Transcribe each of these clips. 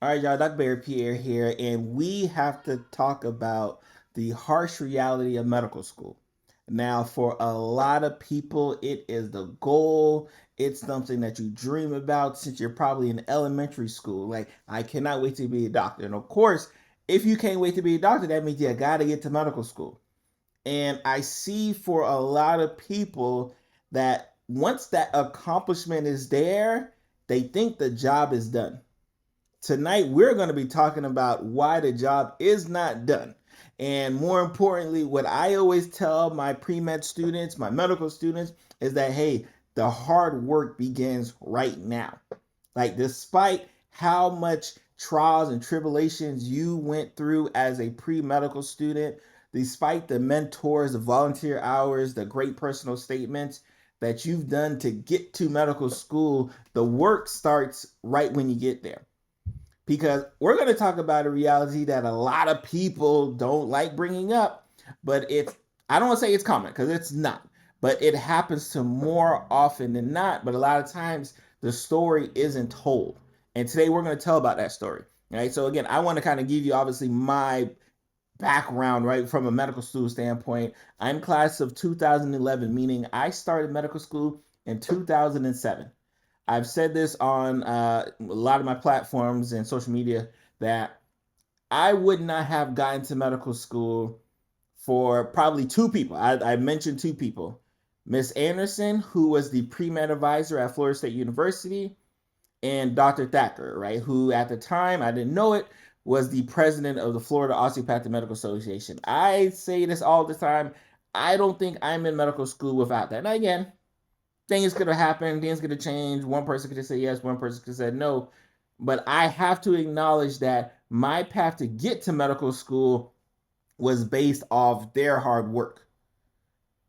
All right, y'all, Dr. Pierre here, and we have to talk about the harsh reality of medical school. Now, for a lot of people, it is the goal. It's something that you dream about since you're probably in elementary school. Like, I cannot wait to be a doctor. And of course, if you can't wait to be a doctor, that means you got to get to medical school. And I see for a lot of people that once that accomplishment is there, they think the job is done. Tonight, we're going to be talking about why the job is not done. And more importantly, what I always tell my pre med students, my medical students, is that, hey, the hard work begins right now. Like, despite how much trials and tribulations you went through as a pre medical student, despite the mentors, the volunteer hours, the great personal statements that you've done to get to medical school, the work starts right when you get there, because we're going to talk about a reality that a lot of people don't like bringing up, but it's, I don't want to say it's common because it's not, but it happens to more often than not. But a lot of times the story isn't told. And today we're going to tell about that story. Right. So again, I want to kind of give you obviously my background, right, from a medical school standpoint. I'm class of 2011, meaning I started medical school in 2007. I've said this on a lot of my platforms and social media that I would not have gotten to medical school for probably two people. I mentioned two people. Miss Anderson, who was the pre-med advisor at Florida State University, and Dr. Thacker, right, who at the time, I didn't know it, was the president of the Florida Osteopathic Medical Association. I say this all the time. I don't think I'm in medical school without that. Now, again, things could have happened, things could have changed. One person could have said yes, one person could have said no. But I have to acknowledge that my path to get to medical school was based off their hard work.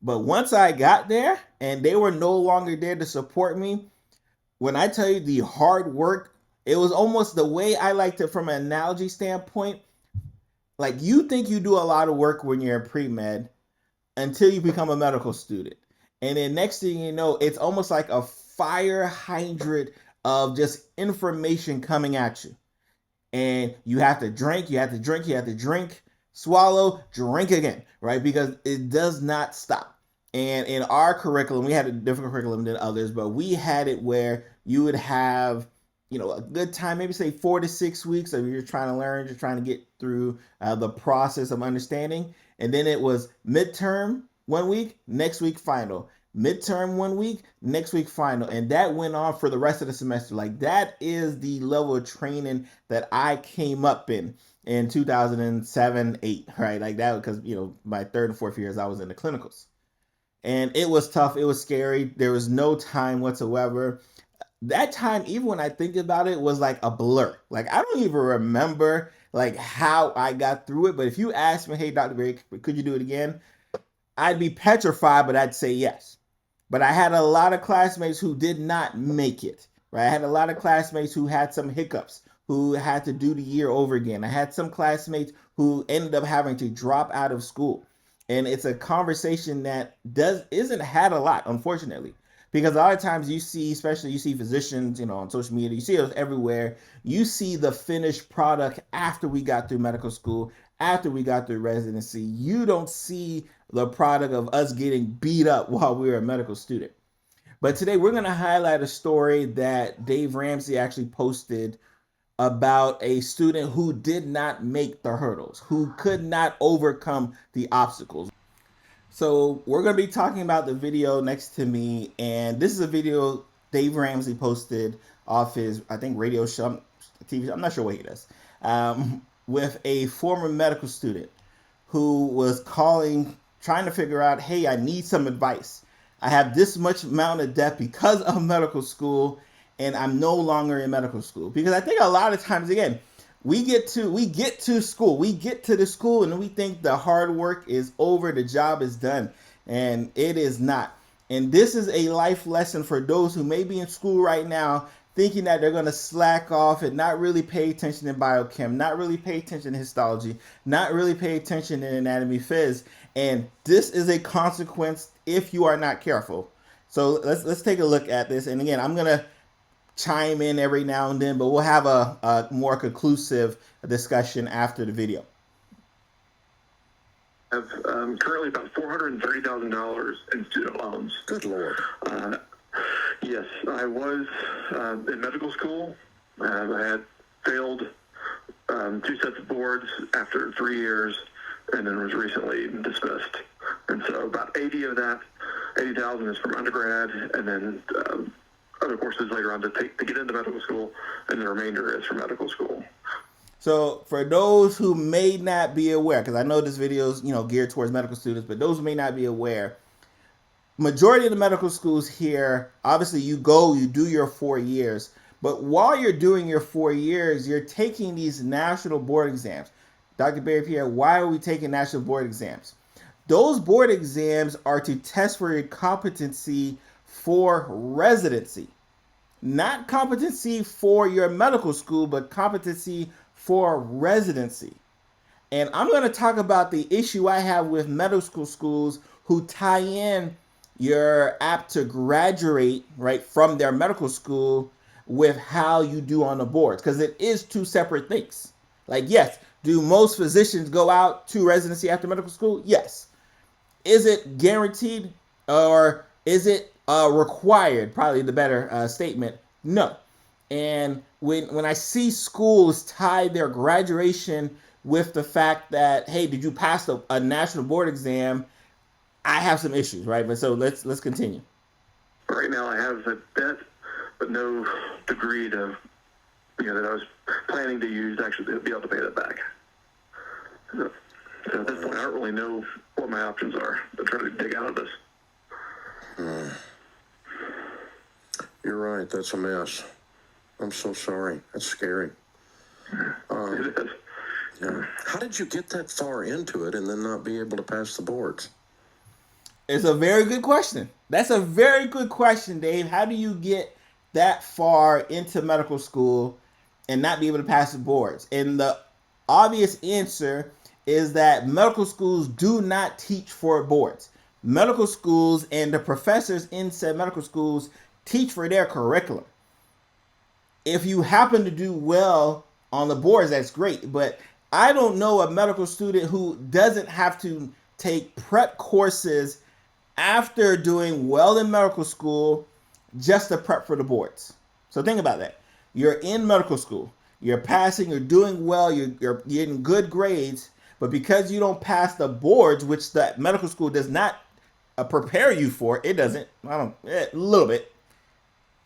But once I got there and they were no longer there to support me, when I tell you the hard work, it was almost the way I like to, from an analogy standpoint, like you think you do a lot of work when you're in pre med until you become a medical student. And then next thing you know, it's almost like a fire hydrant of just information coming at you. And you have to drink, you have to drink, you have to drink, swallow, drink again, right? Because it does not stop. And in our curriculum, we had a different curriculum than others, but we had it where you would have, a good time, maybe say 4 to 6 weeks of you're trying to learn, you're trying to get through the process of understanding. And then it was midterm 1 week, next week final. Midterm 1 week, next week final. And that went on for the rest of the semester. Like, that is the level of training that I came up in 2007, 8, right? Like that, because, my third and fourth years, I was in the clinicals. And it was tough. It was scary. There was no time whatsoever. That time, even when I think about it, was like a blur. Like, I don't even remember like how I got through it. But if you ask me, hey, Dr. Berry, could you do it again? I'd be petrified, but I'd say yes. But I had a lot of classmates who did not make it. Right? I had a lot of classmates who had some hiccups, who had to do the year over again. I had some classmates who ended up having to drop out of school. And it's a conversation that isn't had a lot, unfortunately. Because a lot of times you see, especially you see physicians, on social media, you see it everywhere. You see the finished product after we got through medical school, after we got through residency. You don't see the product of us getting beat up while we were a medical student. But today we're going to highlight a story that Dave Ramsey actually posted about a student who did not make the hurdles, who could not overcome the obstacles. So we're going to be talking about the video next to me, and this is a video Dave Ramsey posted off his, I think, radio show, TV. I'm not sure what he does, with a former medical student who was calling, trying to figure out, hey, I need some advice. I have this much amount of debt because of medical school, and I'm no longer in medical school. Because I think a lot of times, again, we get to school, we get to the school, and we think the hard work is over, the job is done, and it is not. And this is a life lesson for those who may be in school right now thinking that they're going to slack off and not really pay attention in biochem, not really pay attention in histology, not really pay attention in anatomy phys. And this is a consequence if you are not careful. So let's take a look at this. And again, I'm going to chime in every now and then, but we'll have a more conclusive discussion after the video. I have currently about $430,000 in student loans. Good Lord. Yes, I was in medical school. I had failed 2 sets of boards after 3 years, and then was recently dismissed. And so about 80,000 is from undergrad, and then other courses later on to get into medical school, and the remainder is from medical school. So for those who may not be aware, because I know this video is geared towards medical students, but those who may not be aware, majority of the medical schools here, obviously you do your 4 years, but while you're doing your 4 years, you're taking these national board exams. Dr. Barry, Pierre, why are we taking national board exams? Those board exams are to test for your competency for residency. Not competency for your medical school, but competency for residency. And I'm going to talk about the issue I have with medical schools who tie in your apt to graduate right from their medical school with how you do on the boards, because it is 2 separate things. Like, yes, do most physicians go out to residency after medical school? Yes. Is it guaranteed, or is it required? Probably the better statement. No. And when I see schools tie their graduation with the fact that, hey, did you pass a national board exam? I have some issues, right? But so let's continue. Right now, I have a debt, but no degree that I was planning to use to actually be able to pay that back. So at this point, I don't really know what my options are to try to dig out of this. You're right. That's a mess. I'm so sorry. That's scary. It is. Yeah. How did you get that far into it and then not be able to pass the boards? It's a very good question. That's a very good question, Dave. How do you get that far into medical school and not be able to pass the boards? And the obvious answer is that medical schools do not teach for boards. Medical schools and the professors in said medical schools teach for their curriculum. If you happen to do well on the boards, that's great. But I don't know a medical student who doesn't have to take prep courses after doing well in medical school just to prep for the boards. So think about that. You're in medical school. You're passing. You're doing well. You're getting good grades. But because you don't pass the boards, which the medical school does not prepare you for, it doesn't. A little bit.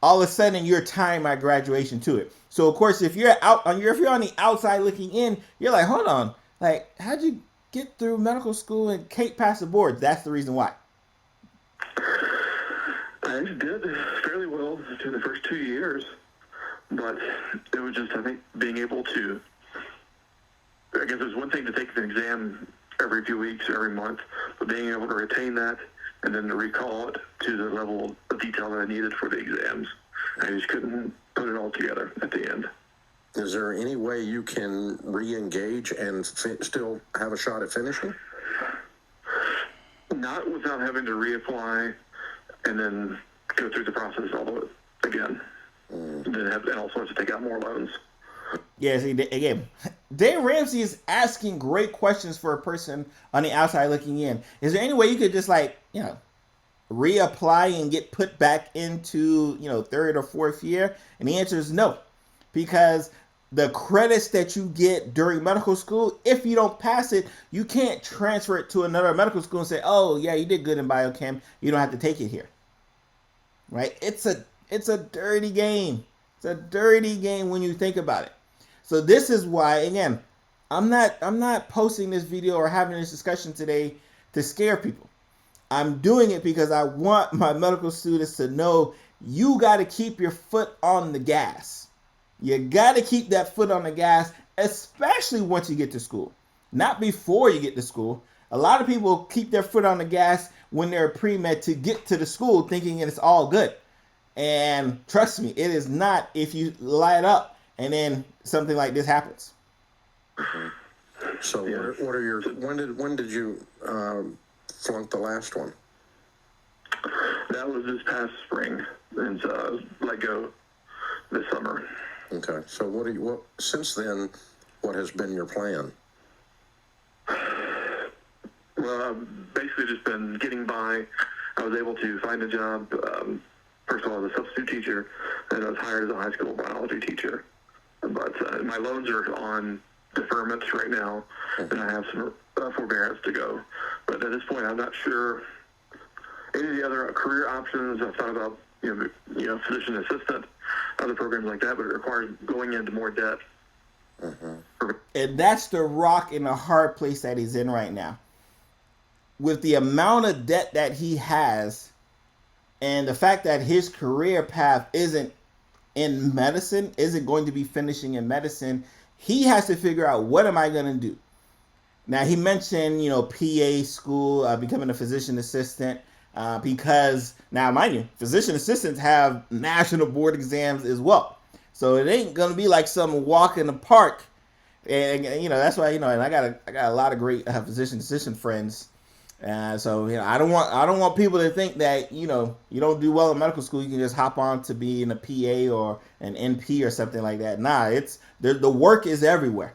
All of a sudden, you're tying my graduation to it. So of course, if you're on the outside looking in, you're like, hold on, like, how'd you get through medical school and can't pass the boards? That's the reason why. I did fairly well through the first 2 years, but it was just, I think, being able to, I guess it's one thing to take an exam every few weeks, every month, but being able to retain that and then to recall it to the level of detail that I needed for the exams, I just couldn't put it all together at the end. Is there any way you can re-engage and still have a shot at finishing? Not without having to reapply and then go through the process all the way again. And also to take out more loans. Yeah, see, again, Dave Ramsey is asking great questions for a person on the outside looking in. Is there any way you could just reapply and get put back into, 3rd or 4th year? And the answer is no, because the credits that you get during medical school, if you don't pass it, you can't transfer it to another medical school and say, oh yeah, you did good in biochem, you don't have to take it here. Right? It's a dirty game. It's a dirty game when you think about it. So this is why, again, I'm not posting this video or having this discussion today to scare people. I'm doing it because I want my medical students to know you got to keep your foot on the gas. You got to keep that foot on the gas, especially once you get to school. Not before you get to school. A lot of people keep their foot on the gas when they're pre-med to get to the school thinking it's all good. And trust me, it is not if you light up and then something like this happens. So what are your, when did you flunk the last one? That was this past spring, and so I was let go this summer. Okay. So what since then, what has been your plan? Well, I've basically just been getting by. I was able to find a job, first of all, as a substitute teacher, and I was hired as a high school biology teacher. But my loans are on deferment right now, and I have some forbearance to go. But at this point, I'm not sure any of the other career options. I've thought about, physician assistant, other programs like that, but it requires going into more debt. And that's the rock in the hard place that he's in right now. With the amount of debt that he has, and the fact that his career path isn't in medicine, isn't going to be finishing in medicine, he has to figure out, what am I going to do? Now, he mentioned, PA school, becoming a physician assistant, because now, mind you, physician assistants have national board exams as well. So it ain't going to be like some walk in the park. And, that's why, and I got a lot of great physician assistant friends. So I don't want people to think that you don't do well in medical school, you can just hop on to being a PA or an NP or something like that. Nah, it's the work is everywhere.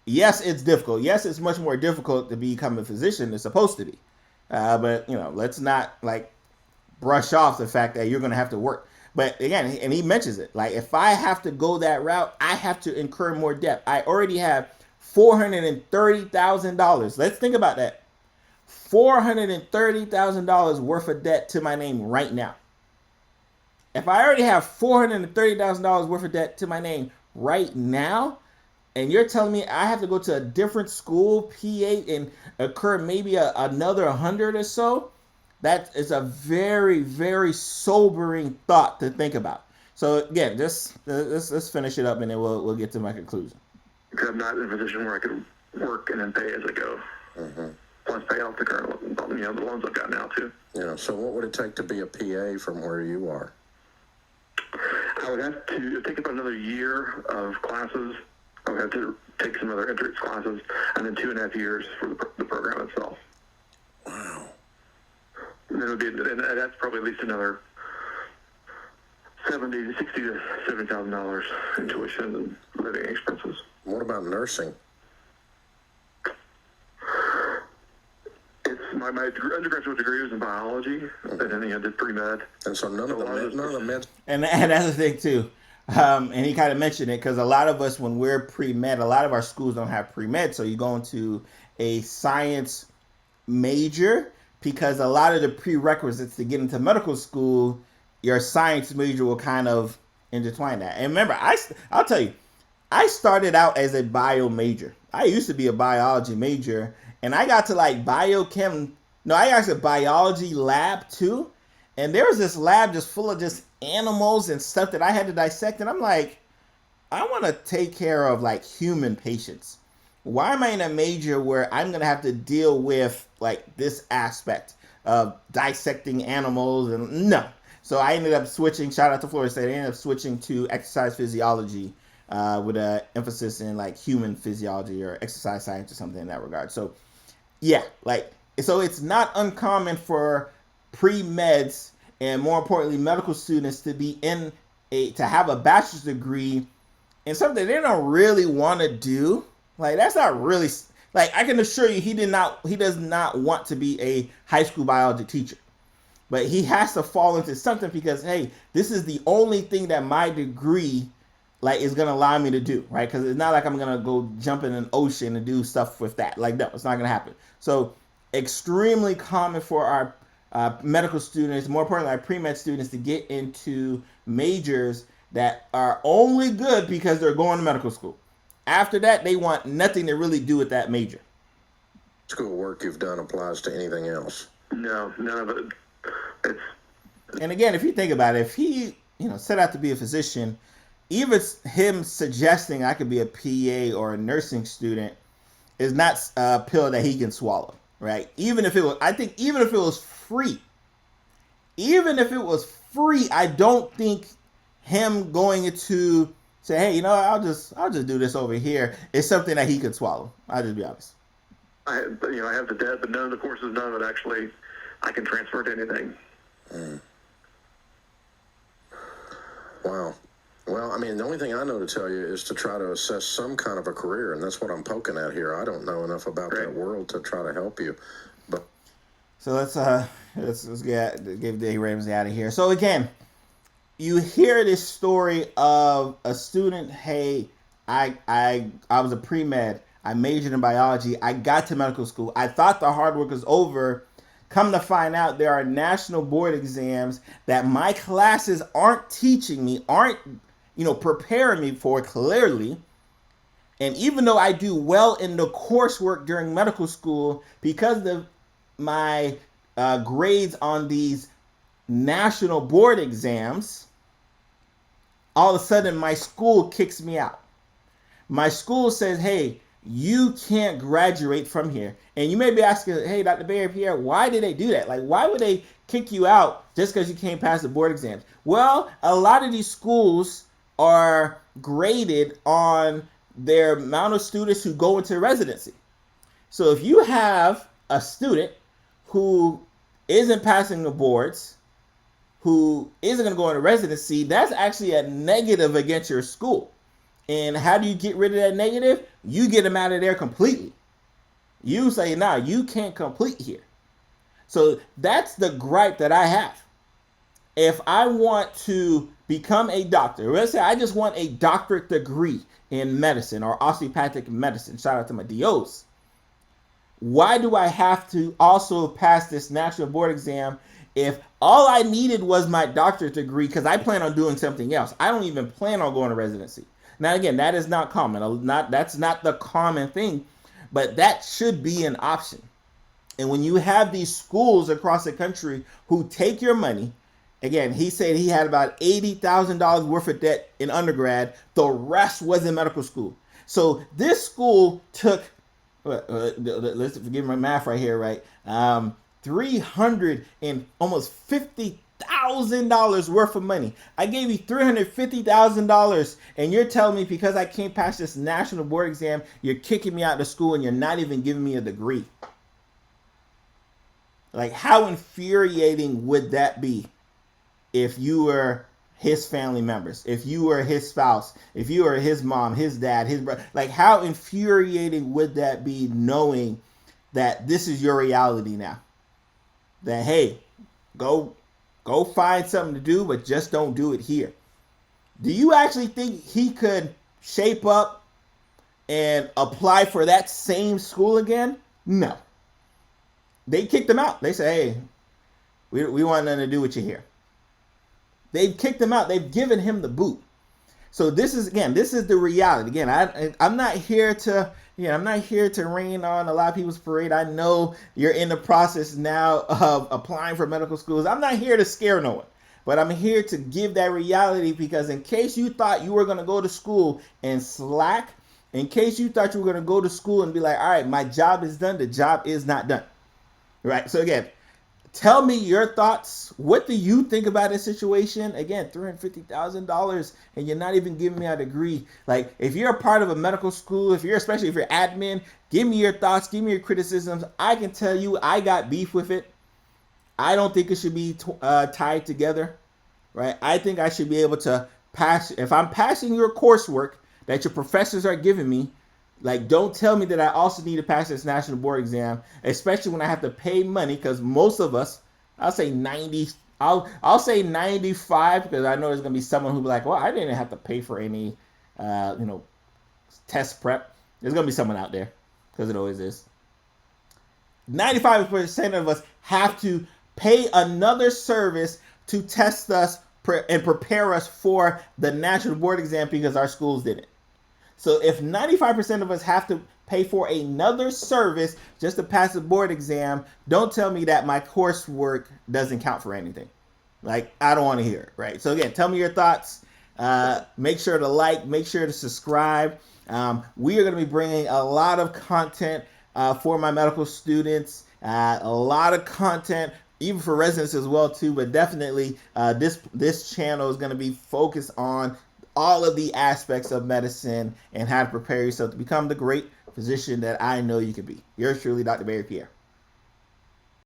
Yes, it's difficult. Yes, it's much more difficult to become a physician than it's supposed to be. But let's not brush off the fact that you're going to have to work. But again, and he mentions it, like, if I have to go that route, I have to incur more debt. I already have $430,000. Let's think about that. $430,000 worth of debt to my name right now. If I already have $430,000 worth of debt to my name right now, and you're telling me I have to go to a different school, PA, and incur maybe another 100 or so, that is a very, very sobering thought to think about. So again, just let's finish it up, and then we'll get to my conclusion. Because I'm not in a position where I could work and then pay as I go. Plus pay off the current, the loans I've got now too. Yeah. So what would it take to be a PA from where you are? I would have to take about another year of classes. I would have to take some other entrance classes, and then 2.5 years for the program itself. Wow. And then and that's probably at least another $60,000 to $70,000 in tuition and living expenses. What about nursing? My undergraduate degree was in biology, and then I did pre-med. And so none of the meds. And that's the thing too. And he kind of mentioned it, because a lot of us, when we're pre-med, a lot of our schools don't have pre-med, so you go into a science major, because a lot of the prerequisites to get into medical school, your science major will kind of intertwine that. And remember, I'll tell you, I started out as a bio major. I used to be a biology major, and I got to biochem. No, I got to biology lab too. And there was this lab just full of just animals and stuff that I had to dissect. And I'm like, I want to take care of human patients. Why am I in a major where I'm going to have to deal with this aspect of dissecting animals? And no. So I ended up switching, shout out to Florida State, I ended up switching to exercise physiology with an emphasis in human physiology or exercise science or something in that regard. So yeah, so it's not uncommon for pre-meds and, more importantly, medical students to be to have a bachelor's degree in something they don't really want to do. That's not really, I can assure you, he does not want to be a high school biology teacher. But he has to fall into something because, hey, this is the only thing that my degree is going to allow me to do, right? Because it's not like I'm going to go jump in an ocean and do stuff with that. No, it's not going to happen. So extremely common for our medical students, more importantly, our pre-med students, to get into majors that are only good because they're going to medical school. After that, they want nothing to really do with that major. School work you've done applies to anything else? No, none of it. And again, if you think about it, if he set out to be a physician, even him suggesting I could be a PA or a nursing student is not a pill that he can swallow, right? Even if it was, I think even if it was free, I don't think him going into say, hey, I'll just do this over here is something that he could swallow. I'll just be honest. I have the debt, but none of the courses, none of it actually I can transfer to anything. Wow. Well, I mean, the only thing I know to tell you is to try to assess some kind of a career, and that's what I'm poking at here. I don't know enough about that world to try to help you, but So let's get Dave Ramsey out of here. So again, you hear this story of a student. Hey, I was a pre-med. I majored in biology. I got to medical school. I thought the hard work was over. Come to find out, there are national board exams that my classes aren't teaching me, aren't preparing me for clearly. And even though I do well in the coursework during medical school, because of my grades on these national board exams, all of a sudden my school kicks me out. My school says, hey, you can't graduate from here. And you may be asking, hey, Dr. Pierre, why did they do that? Like, why would they kick you out just because you can't pass the board exams? Well, a lot of these schools are graded on their amount of students who go into residency. So if you have a student who isn't passing the boards, who isn't going to go into residency, that's actually a negative against your school. And how do you get rid of that negative? You get them out of there completely. You say, nah, you can't complete here. So that's the gripe that I have. If I want to become a doctor, let's say I just want a doctorate degree in medicine or osteopathic medicine, shout out to my DOs. Why do I have to also pass this national board exam if all I needed was my doctorate degree, because I plan on doing something else? I don't even plan on going to residency. Now, again, that is not common. That's not the common thing, but that should be an option. And when you have these schools across the country who take your money, again, he said he had about $80,000 worth of debt in undergrad. The rest was in medical school. So this school took, let's forgive my math right here, right? $300 and almost $50,000 worth of money. I gave you $350,000, and you're telling me because I can't pass this national board exam, you're kicking me out of school and you're not even giving me a degree. Like, how infuriating would that be if you were his family members, if you were his spouse, if you were his mom, his dad, his brother? Like, how infuriating would that be knowing that this is your reality now? That, hey, go find something to do, but just don't do it here. Do you actually think he could shape up and apply for that same school again? No. They kicked him out. They say, hey, we want nothing to do with you here. They've kicked him out. They've given him the boot. So this is the reality. Again, I'm not here to rain on a lot of people's parade. I know you're in the process now of applying for medical schools. I'm not here to scare no one, but I'm here to give that reality, because in case you thought you were going to go to school and slack, in case you thought you were going to go to school and be like, all right, my job is done, the job is not done. Right? So again, tell me your thoughts. What do you think about this situation? Again, $350,000, and you're not even giving me a degree. Like, if you're a part of a medical school, especially if you're admin, give me your thoughts, give me your criticisms. I can tell you I got beef with it. I don't think it should be tied together, right? I think I should be able to pass. If I'm passing your coursework that your professors are giving me, like, don't tell me that I also need to pass this national board exam, especially when I have to pay money, because most of us, I'll say 90, I'll say 95, because I know there's going to be someone who'll be like, well, I didn't have to pay for any, test prep. There's going to be someone out there, because it always is. 95% of us have to pay another service to test us and prepare us for the national board exam because our schools didn't. So if 95% of us have to pay for another service just to pass the board exam, don't tell me that my coursework doesn't count for anything. Like, I don't want to hear it, right? So again, tell me your thoughts. Make sure to like, make sure to subscribe. We are going to be bringing a lot of content for my medical students, a lot of content even for residents as well too, but definitely this channel is going to be focused on all of the aspects of medicine and how to prepare yourself to become the great physician that I know you can be. Yours truly, Dr. Pierre.